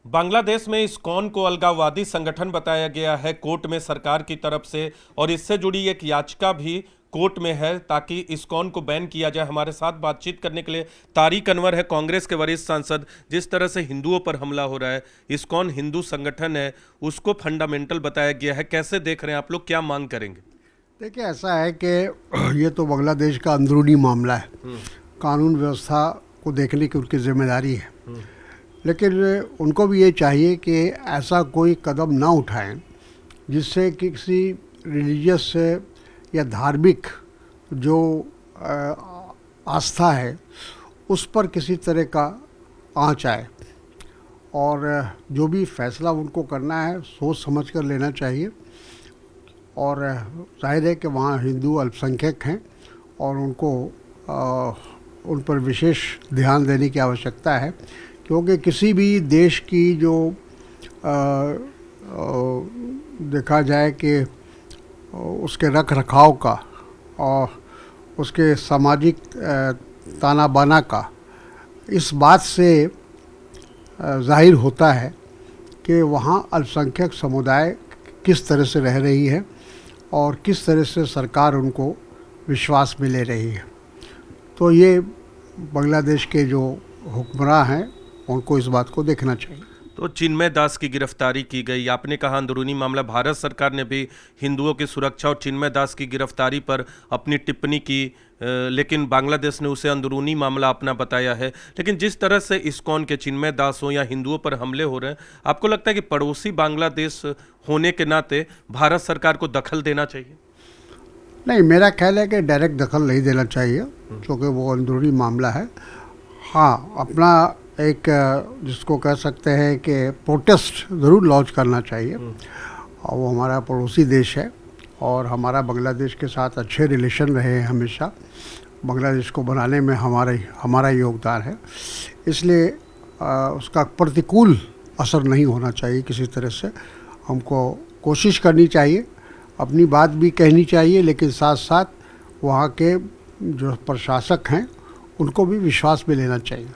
बांग्लादेश में इस्कॉन को अलगाववादी संगठन बताया गया है कोर्ट में सरकार की तरफ से, और इससे जुड़ी एक याचिका भी कोर्ट में है ताकि इस्कॉन को बैन किया जाए। हमारे साथ बातचीत करने के लिए तारिक अनवर है, कांग्रेस के वरिष्ठ सांसद। जिस तरह से हिंदुओं पर हमला हो रहा है, इस्कॉन हिंदू संगठन है, उसको फंडामेंटल बताया गया है, कैसे देख रहे हैं आप लोग, क्या मांग करेंगे? देखिए, ऐसा है कि ये तो बांग्लादेश का अंदरूनी मामला है। कानून व्यवस्था को देखने की उनकी जिम्मेदारी है, लेकिन उनको भी ये चाहिए कि ऐसा कोई कदम ना उठाएं जिससे किसी रिलीजियस या धार्मिक जो आस्था है उस पर किसी तरह का आँच आए। और जो भी फैसला उनको करना है सोच समझ कर लेना चाहिए। और जाहिर है कि वहाँ हिंदू अल्पसंख्यक हैं और उनको उन पर विशेष ध्यान देने की आवश्यकता है, क्योंकि किसी भी देश की जो देखा जाए कि उसके रख रखाव का और उसके सामाजिक ताना बाना का इस बात से जाहिर होता है कि वहाँ अल्पसंख्यक समुदाय किस तरह से रह रही है और किस तरह से सरकार उनको विश्वास में ले रही है। तो ये बांग्लादेश के जो हुक्मरान हैं उनको इस बात को देखना चाहिए। तो चिन्मय दास की गिरफ्तारी की गई, आपने कहा अंदरूनी मामला। भारत सरकार ने भी हिंदुओं की सुरक्षा और चिन्मय दास की गिरफ्तारी पर अपनी टिप्पणी की, लेकिन बांग्लादेश ने उसे अंदरूनी मामला अपना बताया है। लेकिन जिस तरह से इस्कॉन के चिन्मय दास हो या हिंदुओं पर हमले हो रहे हैं, आपको लगता है कि पड़ोसी बांग्लादेश होने के नाते भारत सरकार को दखल देना चाहिए? नहीं, मेरा ख्याल है कि डायरेक्ट दखल नहीं देना चाहिए, क्योंकि वो अंदरूनी मामला है। हाँ, अपना एक जिसको कह सकते हैं कि प्रोटेस्ट ज़रूर लॉन्च करना चाहिए। और वो हमारा पड़ोसी देश है और हमारा बांग्लादेश के साथ अच्छे रिलेशन रहे हैं हमेशा। बांग्लादेश को बनाने में हमारा योगदान है, इसलिए उसका प्रतिकूल असर नहीं होना चाहिए किसी तरह से। हमको कोशिश करनी चाहिए, अपनी बात भी कहनी चाहिए, लेकिन साथ साथ वहाँ के जो प्रशासक हैं उनको भी विश्वास में लेना चाहिए।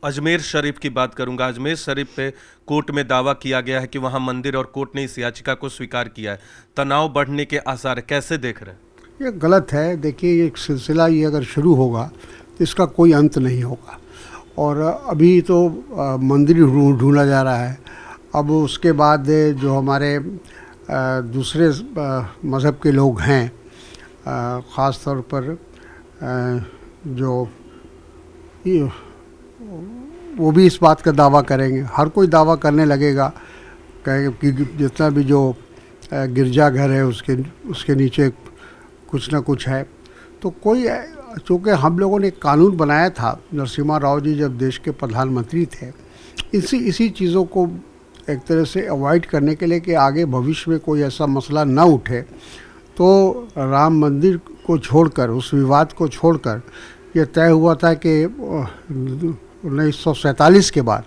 अजमेर शरीफ की बात करूंगा। अजमेर शरीफ पे कोर्ट में दावा किया गया है कि वहां मंदिर, और कोर्ट ने इस याचिका को स्वीकार किया है। तनाव बढ़ने के आसार है, कैसे देख रहे हैं? ये गलत है। देखिए, ये सिलसिला ये अगर शुरू होगा तो इसका कोई अंत नहीं होगा। और अभी तो मंदिर ढूंढा जा रहा है। अब उसके बाद जो हमारे दूसरे मज़हब के लोग हैं, ख़ास तौर पर जो वो भी इस बात का दावा करेंगे। हर कोई दावा करने लगेगा, कहेंगे कि जितना भी जो गिरजाघर है उसके नीचे कुछ ना कुछ है। तो कोई, चूँकि हम लोगों ने एक कानून बनाया था, नरसिम्हा राव जी जब देश के प्रधानमंत्री थे, इसी चीज़ों को एक तरह से अवॉइड करने के लिए कि आगे भविष्य में कोई ऐसा मसला ना उठे, तो राम मंदिर को छोड़कर, उस विवाद को छोड़कर ये तय हुआ था कि 1947 के बाद,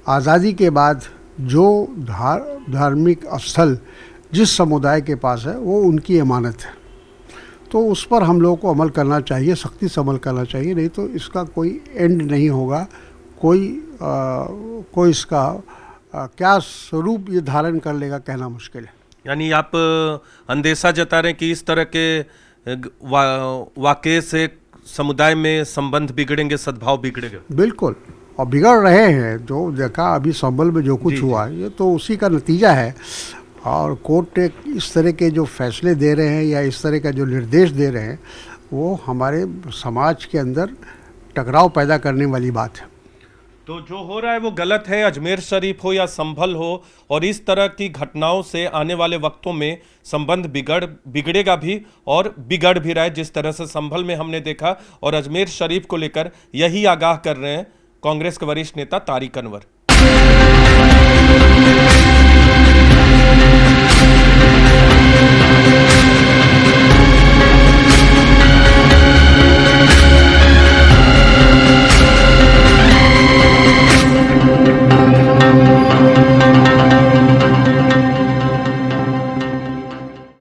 आज़ादी के बाद, जो धार्मिक स्थल जिस समुदाय के पास है वो उनकी अमानत है। तो उस पर हम लोगों को अमल करना चाहिए, सख्ती से अमल करना चाहिए, नहीं तो इसका कोई एंड नहीं होगा। कोई इसका क्या स्वरूप ये धारण कर लेगा, कहना मुश्किल है। यानी आप अंदेशा जता रहे हैं कि इस तरह के वाक़े से समुदाय में संबंध बिगड़ेंगे, सद्भाव बिगड़ेगा? बिल्कुल, और बिगड़ रहे हैं। जो देखा अभी संभल में जो कुछ हुआ, ये तो उसी का नतीजा है। और कोर्ट इस तरह के जो फैसले दे रहे हैं या इस तरह का जो निर्देश दे रहे हैं, वो हमारे समाज के अंदर टकराव पैदा करने वाली बात है। तो जो हो रहा है वो गलत है, अजमेर शरीफ हो या संभल हो। और इस तरह की घटनाओं से आने वाले वक्तों में संबंध बिगड़ेगा भी, और बिगड़ भी रहा है, जिस तरह से संभल में हमने देखा। और अजमेर शरीफ को लेकर यही आगाह कर रहे हैं कांग्रेस के वरिष्ठ नेता तारिक अनवर।